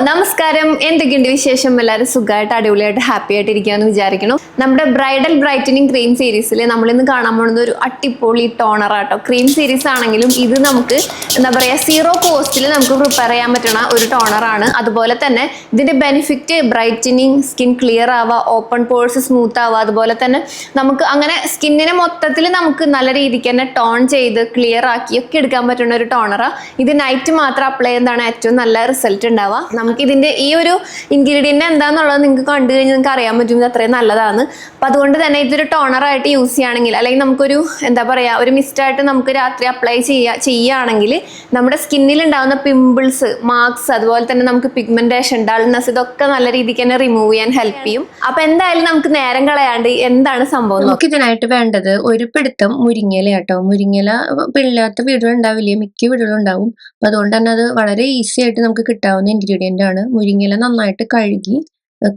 നമസ്കാരം. എന്തൊക്കെയുണ്ട് വിശേഷം? എല്ലാവരും സുഖമായിട്ട് അടിപൊളിയായിട്ട് ഹാപ്പി ആയിട്ട് ഇരിക്കാമെന്ന് വിചാരിക്കുന്നു. നമ്മുടെ ബ്രൈഡൽ ബ്രൈറ്റനിങ് ക്രീം സീരീസിൽ നമ്മളിന്ന് കാണാൻ പോകുന്നത് ഒരു അട്ടിപ്പൊളി ടോണർ ആട്ടോ. ക്രീം സീരീസ് ആണെങ്കിലും ഇത് നമുക്ക് എന്താ പറയുക, സീറോ കോസ്റ്റിൽ നമുക്ക് പ്രിപ്പയർ ചെയ്യാൻ പറ്റുന്ന ഒരു ടോണറാണ്. അതുപോലെ തന്നെ ഇതിന്റെ ബെനിഫിറ്റ് ബ്രൈറ്റനിങ്, സ്കിൻ ക്ലിയർ ആവുക, ഓപ്പൺ പോഴ്സ് സ്മൂത്ത് ആവുക, അതുപോലെ തന്നെ നമുക്ക് അങ്ങനെ സ്കിന്നിനെ മൊത്തത്തിൽ നമുക്ക് നല്ല രീതിക്ക് തന്നെ ടോൺ ചെയ്ത് ക്ലിയർ ആക്കി ഒക്കെ എടുക്കാൻ പറ്റുന്ന ഒരു ടോണറാണ്. ഇത് നൈറ്റ് മാത്രം അപ്ലൈ ചെയ്യുന്നതാണ് ഏറ്റവും നല്ല റിസൾട്ട് ഉണ്ടാവുക. നമുക്ക് ഇതിന്റെ ഈ ഒരു ഇൻഗ്രീഡിയന്റ് എന്താന്നുള്ളത് നിങ്ങൾക്ക് കണ്ടു കഴിഞ്ഞാൽ നിങ്ങൾക്ക് അറിയാൻ പറ്റും ഇത് അത്രയും നല്ലതാണ്. അപ്പൊ അതുകൊണ്ട് തന്നെ ഇതൊരു ടോണറായിട്ട് യൂസ് ചെയ്യുകയാണെങ്കിൽ, അല്ലെങ്കിൽ നമുക്കൊരു എന്താ പറയാ, ഒരു മിസ്റ്റായിട്ട് നമുക്ക് രാത്രി അപ്ലൈ ചെയ്യുകയാണെങ്കിൽ നമ്മുടെ സ്കിന്നിൽ ഉണ്ടാകുന്ന പിമ്പിൾസ്, മാർക്സ്, അതുപോലെ തന്നെ നമുക്ക് പിഗ്മെന്റേഷൻ, ഡൾനെസ്, ഇതൊക്കെ നല്ല രീതിക്ക് തന്നെ റിമൂവ് ചെയ്യാൻ ഹെൽപ്പ് ചെയ്യും. അപ്പൊ എന്തായാലും നമുക്ക് നേരം കളയാണ്ട് എന്താണ് സംഭവം. നമുക്ക് ഇതിനായിട്ട് വേണ്ടത് ഒരു പിടുത്തം മുരിങ്ങയില കേട്ടോ. മുരിങ്ങയില പിള്ളാത്ത വീടുകൾ ഉണ്ടാവില്ല, മിക്ക വീടുകളും ഉണ്ടാവും. അപ്പൊ അതുകൊണ്ട് തന്നെ അത് വളരെ ഈസി ആയിട്ട് നമുക്ക് കിട്ടാവുന്ന ഇൻഗ്രീഡിയന്റ് ആണ്. മുരിങ്ങയില നന്നായിട്ട് കഴുകി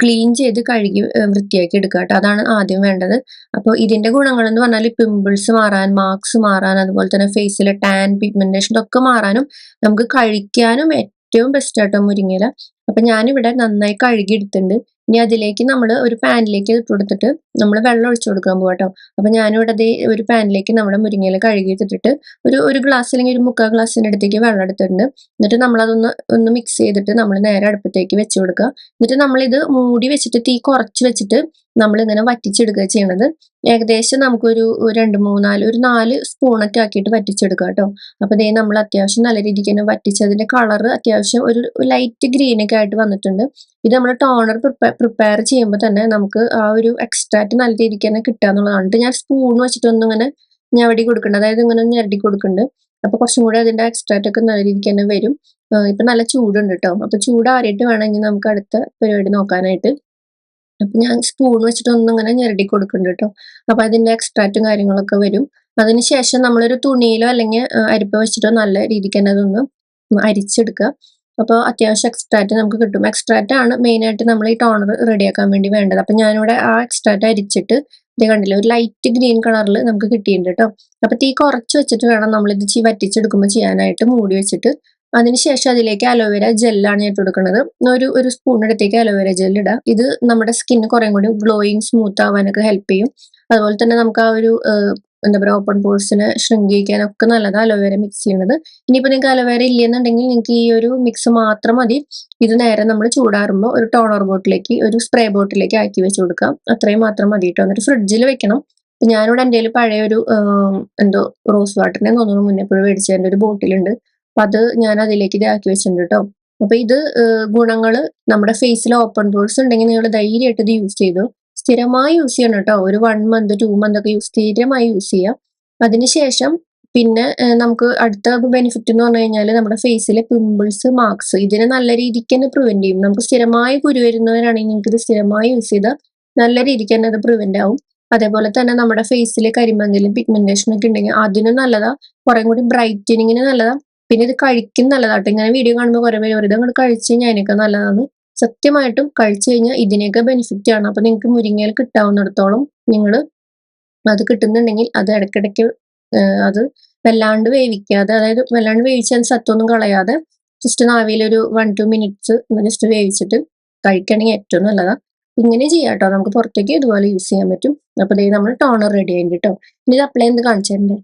ക്ലീൻ ചെയ്ത് കഴുകി വൃത്തിയാക്കി എടുക്കുക കേട്ടോ. അതാണ് ആദ്യം വേണ്ടത്. അപ്പോൾ ഇതിന്റെ ഗുണങ്ങൾ എന്ന് പറഞ്ഞാൽ പിമ്പിൾസ് മാറാൻ, മാർക്സ് മാറാൻ, അതുപോലെ തന്നെ ഫേസിലെ ടാൻ, പിഗ്മെന്റേഷൻ ഒക്കെ മാറാനും നമുക്ക് കഴിക്കാനും ഏറ്റവും ബെസ്റ്റ് ആട്ടോ മുരിങ്ങയില. അപ്പൊ ഞാനിവിടെ നന്നായി കഴുകി എടുത്തിട്ടുണ്ട്. ഇനി അതിലേക്ക് നമ്മൾ ഒരു പാനിലേക്ക് ഇട്ട് കൊടുത്തിട്ട് നമ്മൾ വെള്ളം ഒഴിച്ചു കൊടുക്കാൻ പോകാം കേട്ടോ. അപ്പൊ ഞാനിവിടെ ഒരു പാനിലേക്ക് നമ്മുടെ മുരിങ്ങയില കഴുകി എടുത്തിട്ട് ഒരു ഗ്ലാസ് അല്ലെങ്കിൽ ഒരു 3/4 ഗ്ലാസിന്റെ അടുത്തേക്ക് വെള്ളം എടുത്തിട്ടുണ്ട്. എന്നിട്ട് നമ്മളതൊന്ന് മിക്സ് ചെയ്തിട്ട് നമ്മൾ നേരെ അടുപ്പത്തേക്ക് വെച്ച് കൊടുക്കുക. എന്നിട്ട് നമ്മളിത് മൂടി വെച്ചിട്ട് തീ കുറച്ച് വെച്ചിട്ട് നമ്മളിങ്ങനെ വറ്റിച്ചെടുക്കുക ചെയ്യണത്. ഏകദേശം നമുക്കൊരു 4 സ്പൂണൊക്കെ ആക്കിയിട്ട് വറ്റിച്ചെടുക്കുക കേട്ടോ. അപ്പൊ ദേ നമ്മൾ അത്യാവശ്യം നല്ല രീതിക്ക് തന്നെ വറ്റിച്ചതിന്റെ കളർ അത്യാവശ്യം ഒരു ലൈറ്റ് ഗ്രീനൊക്കെ ആയിട്ട് വന്നിട്ടുണ്ട്. ഇത് നമ്മൾ ടോണർ പ്രിപ്പയർ ചെയ്യുമ്പോൾ തന്നെ നമുക്ക് ആ ഒരു എക്സ്ട്രാക്റ്റ് നല്ല രീതിക്ക് തന്നെ കിട്ടുക എന്നുള്ളതാണ്. ഞാൻ സ്പൂൺ വെച്ചിട്ടൊന്നും ഇങ്ങനെ ഞവടി കൊടുക്കുന്നുണ്ട്, അതായത് ഇങ്ങനെ ഞരടി കൊടുക്കുന്നുണ്ട്. അപ്പൊ കുറച്ചും കൂടി അതിന്റെ എക്സ്ട്രാക്റ്റ് ഒക്കെ നല്ല രീതിക്ക് തന്നെ വരും. ഇപ്പൊ നല്ല ചൂടുണ്ട് കേട്ടോ. അപ്പൊ ചൂടാറിയിട്ട് വേണമെങ്കിൽ നമുക്ക് അടുത്ത പരിപാടി നോക്കാനായിട്ട്. അപ്പൊ ഞാൻ സ്പൂൺ വെച്ചിട്ട് ഒന്നും ഇങ്ങനെ ഞെരടി കൊടുക്കുന്നുണ്ട് കേട്ടോ. അപ്പൊ അതിന്റെ എക്സ്ട്രാക്റ്റും കാര്യങ്ങളൊക്കെ വരും. അതിനുശേഷം നമ്മളൊരു തുണിയിലോ അല്ലെങ്കിൽ അരിപ്പ വെച്ചിട്ടോ നല്ല രീതിക്ക് തന്നെ അതൊന്ന് അരിച്ചെടുക്കുക. അപ്പോൾ അത്യാവശ്യം എക്സ്ട്രാക്റ്റ് നമുക്ക് കിട്ടും. എക്സ്ട്രാക്റ്റ് ആണ് മെയിൻ ആയിട്ട് നമ്മൾ ഈ ടോണർ റെഡിയാക്കാൻ വേണ്ടി വേണ്ടത്. അപ്പൊ ഞാനിവിടെ ആ എക്സ്ട്രാക്റ്റ് അരിച്ചിട്ട് ഇത് കണ്ടില്ല, ഒരു ലൈറ്റ് ഗ്രീൻ കളറിൽ നമുക്ക് കിട്ടിയിട്ടുണ്ട് കേട്ടോ. അപ്പൊ തീ കുറച്ച് വെച്ചിട്ട് വേണം നമ്മളിത് വറ്റിച്ചെടുക്കുമ്പോൾ ചെയ്യാനായിട്ട്. മൂടി വെച്ചിട്ട് അതിനുശേഷം അതിലേക്ക് അലോവേര ജെല്ലാണ് ഞാൻ കൊടുക്കുന്നത്. ഒരു സ്പൂൺ അടുത്തേക്ക് അലോവേര ജെൽ ഇടുക. ഇത് നമ്മുടെ സ്കിന്ന് കുറേ കൂടി ഗ്ലോയിങ്, സ്മൂത്ത് ആവാനൊക്കെ ഹെൽപ്പ് ചെയ്യും. അതുപോലെ തന്നെ നമുക്ക് ആ ഒരു എന്താ പറയുക, ഓപ്പൺ പോഴ്സിനെ ഷ്രിങ്ക് ചെയ്യിക്കാനൊക്കെ നല്ലതാണ് അലോവേര മിക്സ് ചെയ്യുന്നത്. ഇനിയിപ്പോൾ നിങ്ങൾക്ക് അലോവേര ഇല്ലെന്നുണ്ടെങ്കിൽ നിങ്ങൾക്ക് ഈ ഒരു മിക്സ് മാത്രം മതി. ഇത് നേരെ നമ്മൾ ചൂടാറുമ്പോൾ ഒരു ടോണർ ബോട്ടിലേക്ക്, ഒരു സ്പ്രേ ബോട്ടിലേക്ക് ആക്കി വെച്ച് കൊടുക്കാം. അത്രയും മാത്രം മതി കേട്ടോ. എന്നിട്ട് ഫ്രിഡ്ജിൽ വെക്കണം. ഞാനിവിടെ എൻ്റെ കയ്യിൽ പഴയ ഒരു എന്തോ റോസ് വാട്ടറിനെ തോന്നുന്നു മുന്നേ എപ്പോഴും മേടിച്ചതിൻ്റെ ഒരു ബോട്ടിലുണ്ട്. അപ്പൊ അത് ഞാൻ അതിലേക്ക് ഇതാക്കി വെച്ചിട്ടുണ്ട് കേട്ടോ. അപ്പൊ ഇത് ഗുണങ്ങള്, നമ്മുടെ ഫേസിൽ ഓപ്പൺ പോഴ്സ് ഉണ്ടെങ്കിൽ നിങ്ങൾ ധൈര്യമായിട്ട് ഇത് യൂസ് ചെയ്തു സ്ഥിരമായി യൂസ് ചെയ്യണം കേട്ടോ. ഒരു 1 മന്ത് 2 മന്ത് ഒക്കെ സ്ഥിരമായി യൂസ് ചെയ്യാം. അതിനുശേഷം പിന്നെ നമുക്ക് അടുത്ത ബെനിഫിറ്റ് എന്ന് പറഞ്ഞു കഴിഞ്ഞാൽ നമ്മുടെ ഫേസിലെ പിമ്പിൾസ്, മാർക്സ്, ഇതിനെ നല്ല രീതിക്ക് തന്നെ പ്രിവെന്റ് ചെയ്യും. നമുക്ക് സ്ഥിരമായി കുരു വരുന്നവരാണെങ്കിൽ നിങ്ങൾക്ക് ഇത് സ്ഥിരമായി യൂസ് ചെയ്താൽ നല്ല രീതിക്ക് തന്നെ അത് പ്രിവെന്റ് ആവും. അതേപോലെ തന്നെ നമ്മുടെ ഫേസിലെ കരിമങ്ങലും പിഗ്മെന്റേഷൻ ഒക്കെ ഉണ്ടെങ്കിൽ അതിനും നല്ലതാ. കുറെ കൂടി ബ്രൈറ്റനിങ്ങിന് നല്ലതാ. പിന്നെ ഇത് കഴിക്കുന്ന നല്ലതാട്ടോ. ഇങ്ങനെ വീഡിയോ കാണുമ്പോൾ കുറെ പേര് പറയും അങ്ങോട്ട് കഴിച്ചു കഴിഞ്ഞാൽ അതിനൊക്കെ നല്ലതാണ്. സത്യമായിട്ടും കഴിച്ചു കഴിഞ്ഞാൽ ഇതിനൊക്കെ ബെനിഫിറ്റ് ആണ്. അപ്പൊ നിങ്ങൾക്ക് മുരിങ്ങയിൽ കിട്ടാവുന്നിടത്തോളം നിങ്ങൾ അത് കിട്ടുന്നുണ്ടെങ്കിൽ അത് ഇടയ്ക്കിടയ്ക്ക് അത് വല്ലാണ്ട് വേവിക്കാതെ, അതായത് വല്ലാണ്ട് വേവിച്ചാൽ സത്തൊന്നും കളയാതെ ജസ്റ്റ് നാവിലൊരു 1-2 മിനിറ്റ്സ് ജസ്റ്റ് വേവിച്ചിട്ട് കഴിക്കുകയാണെങ്കിൽ ഏറ്റവും നല്ലതാ. ഇങ്ങനെ ചെയ്യാം കേട്ടോ. നമുക്ക് പുറത്തേക്ക് ഇതുപോലെ യൂസ് ചെയ്യാൻ പറ്റും. അപ്പൊ നമ്മൾ ടോണർ റെഡി ആയിട്ട് കേട്ടോ. ഇനി ഇത് അപ്ലൈ ചെയ്ത് കാണിച്ചു തരണ്ടേ.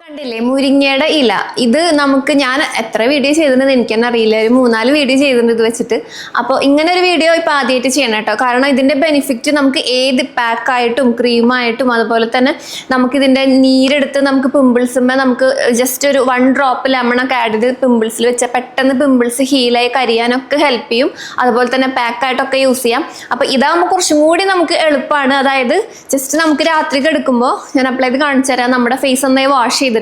കണ്ടില്ലേ മുരിങ്ങയുടെ ഇല. ഇത് നമുക്ക്, ഞാൻ എത്ര വീഡിയോ ചെയ്തിട്ടുണ്ടെന്ന് എനിക്കെന്നെ അറിയില്ല, ഒരു 3-4 വീഡിയോ ചെയ്തിട്ടുണ്ട് ഇത് വെച്ചിട്ട്. അപ്പോൾ ഇങ്ങനെ ഒരു വീഡിയോ ഇപ്പൊ ആദ്യമായിട്ട് ചെയ്യണം കേട്ടോ. കാരണം ഇതിന്റെ ബെനിഫിറ്റ് നമുക്ക് ഏത് പാക്കായിട്ടും ക്രീമായിട്ടും അതുപോലെ തന്നെ നമുക്ക് ഇതിന്റെ നീരെടുത്ത് നമുക്ക് പിമ്പിൾസുമ്പോൾ നമുക്ക് ജസ്റ്റ് ഒരു 1 ഡ്രോപ്പ് ലെമണൊക്കെ ആഡ് ചെയ്ത് പിമ്പിൾസിൽ വെച്ചാൽ പെട്ടെന്ന് പിമ്പിൾസ് ഹീലായി കരിയാനൊക്കെ ഹെൽപ്പ് ചെയ്യും. അതുപോലെ തന്നെ പാക്കായിട്ടൊക്കെ യൂസ് ചെയ്യാം. അപ്പൊ ഇതാകുമ്പോൾ കുറച്ചും കൂടി നമുക്ക് എളുപ്പമാണ്. അതായത് ജസ്റ്റ് നമുക്ക് രാത്രി എടുക്കുമ്പോൾ ഞാൻ അപ്ലൈ ചെയ്ത് കാണിച്ചു തരാം. നമ്മുടെ ഫേസ് ഒന്നായി വാഷ് ചെയ്തിട്ട്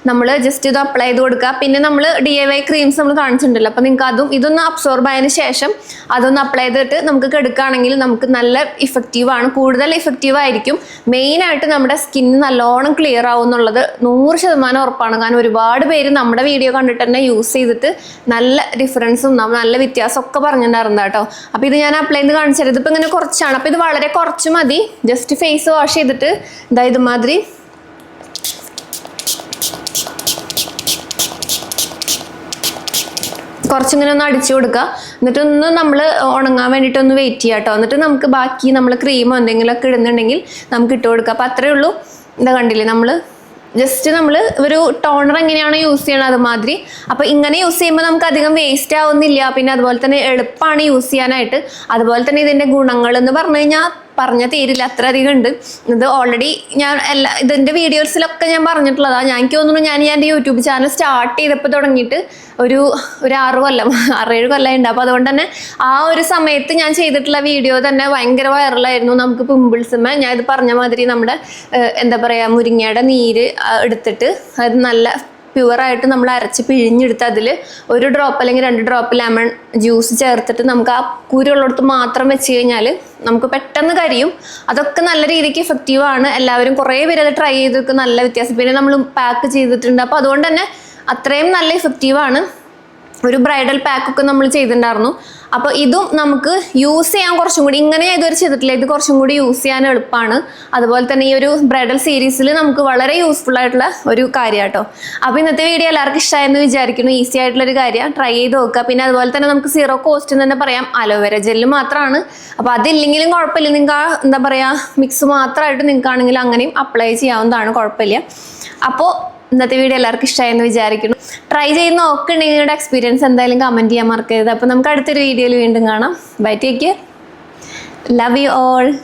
നമ്മൾ ജസ്റ്റ് ഇത് അപ്ലൈ ചെയ്ത് കൊടുക്കുക. പിന്നെ നമ്മൾ DIY ക്രീംസ് നമ്മൾ കാണിച്ചിട്ടുണ്ടല്ലോ, അപ്പൊ നിങ്ങൾക്ക് ഇതൊന്ന് അബ്സോർബ് ആയതിനു ശേഷം അതൊന്ന് അപ്ലൈ ചെയ്തിട്ട് നമുക്ക് എടുക്കുകയാണെങ്കിൽ നമുക്ക് നല്ല ഇഫക്റ്റീവ് ആണ്, കൂടുതൽ ഇഫക്റ്റീവ് ആയിരിക്കും. മെയിൻ ആയിട്ട് നമ്മുടെ സ്കിന്ന് നല്ലോണം ക്ലിയർ ആവും എന്നുള്ളത് 100% ഉറപ്പാണ്. കാരണം ഒരുപാട് പേര് നമ്മുടെ വീഡിയോ കണ്ടിട്ട് തന്നെ യൂസ് ചെയ്തിട്ട് നല്ല ഡിഫറൻസും നല്ല വ്യത്യാസമൊക്കെ പറഞ്ഞിട്ടുണ്ടായിരുന്നു കേട്ടോ. അപ്പൊ ഇത് ഞാൻ അപ്ലൈ ചെയ്ത് കാണിച്ചത് ഇതിപ്പോ ഇങ്ങനെ കുറച്ചാണ്. അപ്പൊ ഇത് വളരെ കുറച്ച് മതി. ജസ്റ്റ് ഫേസ് വാഷ് ചെയ്തിട്ട് ഇതുമാതിരി കുറച്ചിങ്ങനെ ഒന്ന് അടിച്ചു കൊടുക്കുക. എന്നിട്ടൊന്ന് നമ്മൾ ഉണങ്ങാൻ വേണ്ടിയിട്ടൊന്ന് വെയിറ്റ് ചെയ്യുക കേട്ടോ. എന്നിട്ട് നമുക്ക് ബാക്കി നമ്മൾ ക്രീമോ എന്തെങ്കിലുമൊക്കെ ഇടുന്നുണ്ടെങ്കിൽ നമുക്ക് ഇട്ട് കൊടുക്കുക. അപ്പോൾ അത്രയേ ഉള്ളൂ. എന്താ കണ്ടില്ലേ, നമ്മൾ ജസ്റ്റ് നമ്മൾ ഒരു ടോണർ എങ്ങനെയാണോ യൂസ് ചെയ്യണത് അതുമാതിരി. അപ്പോൾ ഇങ്ങനെ യൂസ് ചെയ്യുമ്പോൾ നമുക്ക് അധികം വേസ്റ്റ് ആവുന്നില്ല. പിന്നെ അതുപോലെ തന്നെ എളുപ്പമാണ് യൂസ് ചെയ്യാനായിട്ട്. അതുപോലെ തന്നെ ഇതിൻ്റെ ഗുണങ്ങൾ എന്ന് പറഞ്ഞു കഴിഞ്ഞാൽ പറഞ്ഞാൽ തീരില്ല, അത്ര അധികം ഉണ്ട്. ഇത് ഓൾറെഡി ഞാൻ ഇതിൻ്റെ വീഡിയോസിലൊക്കെ ഞാൻ പറഞ്ഞിട്ടുള്ളതാണ്. എനിക്ക് തോന്നുന്നു ഞാൻ എൻ്റെ യൂട്യൂബ് ചാനൽ സ്റ്റാർട്ട് ചെയ്തപ്പോൾ തുടങ്ങിയിട്ട് ഒരു 6-7 കൊല്ലമുണ്ട്. അപ്പോൾ അതുകൊണ്ട് തന്നെ ആ ഒരു സമയത്ത് ഞാൻ ചെയ്തിട്ടുള്ള വീഡിയോ തന്നെ ഭയങ്കര വൈറലായിരുന്നു. നമുക്ക് പിമ്പിൾസുമേ ഞാൻ ഇത് പറഞ്ഞ മാതിരി നമ്മുടെ എന്താ പറയുക മുരിങ്ങയുടെ നീര് എടുത്തിട്ട് അത് നല്ല പ്യുവറായിട്ട് നമ്മൾ അരച്ച് പിഴിഞ്ഞെടുത്ത് അതിൽ 1 ഡ്രോപ്പ് അല്ലെങ്കിൽ 2 ഡ്രോപ്പ് ലെമൺ ജ്യൂസ് ചേർത്തിട്ട് നമുക്ക് ആ കുരുള്ളിടത്ത് മാത്രം വെച്ച് കഴിഞ്ഞാൽ നമുക്ക് പെട്ടെന്ന് കരിയും. അതൊക്കെ നല്ല രീതിക്ക് എഫക്റ്റീവാണ്. എല്ലാവരും കുറേ പേര് അത് ട്രൈ ചെയ്തൊക്കെ നല്ല വ്യത്യാസം. പിന്നെ നമ്മൾ പാക്ക് ചെയ്തിട്ടുണ്ട്. അപ്പോൾ അതുകൊണ്ട് തന്നെ അത്രയും നല്ല എഫക്റ്റീവാണ്. ഒരു ബ്രൈഡൽ പാക്കൊക്കെ നമ്മൾ ചെയ്തിട്ടുണ്ടായിരുന്നു. അപ്പോൾ ഇതും നമുക്ക് യൂസ് ചെയ്യാൻ കുറച്ചും കൂടി, ഇങ്ങനെ ഞാൻ ഇതുവരെ ചെയ്തിട്ടില്ല, ഇത് കുറച്ചും കൂടി യൂസ് ചെയ്യാൻ എളുപ്പമാണ്. അതുപോലെ തന്നെ ഈ ഒരു ബ്രൈഡൽ സീരീസിൽ നമുക്ക് വളരെ യൂസ്ഫുൾ ആയിട്ടുള്ള ഒരു കാര്യം കേട്ടോ. അപ്പോൾ ഇന്നത്തെ വീഡിയോ എല്ലാവർക്കും ഇഷ്ടമായെന്ന് വിചാരിക്കുന്നു. ഈസി ആയിട്ടുള്ളൊരു കാര്യം, ട്രൈ ചെയ്ത് നോക്കുക. പിന്നെ അതുപോലെ തന്നെ നമുക്ക് 0 കോസ്റ്റ് എന്ന് തന്നെ പറയാം. അലോവേര ജെല്ല് മാത്രമാണ്. അപ്പോൾ അതില്ലെങ്കിലും കുഴപ്പമില്ല. നിങ്ങൾക്ക് എന്താ പറയുക മിക്സ് മാത്രമായിട്ട് നിങ്ങൾക്കാണെങ്കിൽ അങ്ങനെയും അപ്ലൈ ചെയ്യാവുന്നതാണ്, കുഴപ്പമില്ല. അപ്പോൾ ഇന്നത്തെ വീഡിയോ എല്ലാവർക്കും ഇഷ്ടമായെന്ന് വിചാരിക്കുന്നു. ട്രൈ ചെയ്ത് നോക്കുന്നുണ്ടെങ്കിൽ നിങ്ങളുടെ എക്സ്പീരിയൻസ് എന്തായാലും കമൻറ്റ് ചെയ്യാൻ മറക്കരുത്. അപ്പോൾ നമുക്ക് അടുത്തൊരു വീഡിയോയിൽ വീണ്ടും കാണാം. Bye, take care, love you all.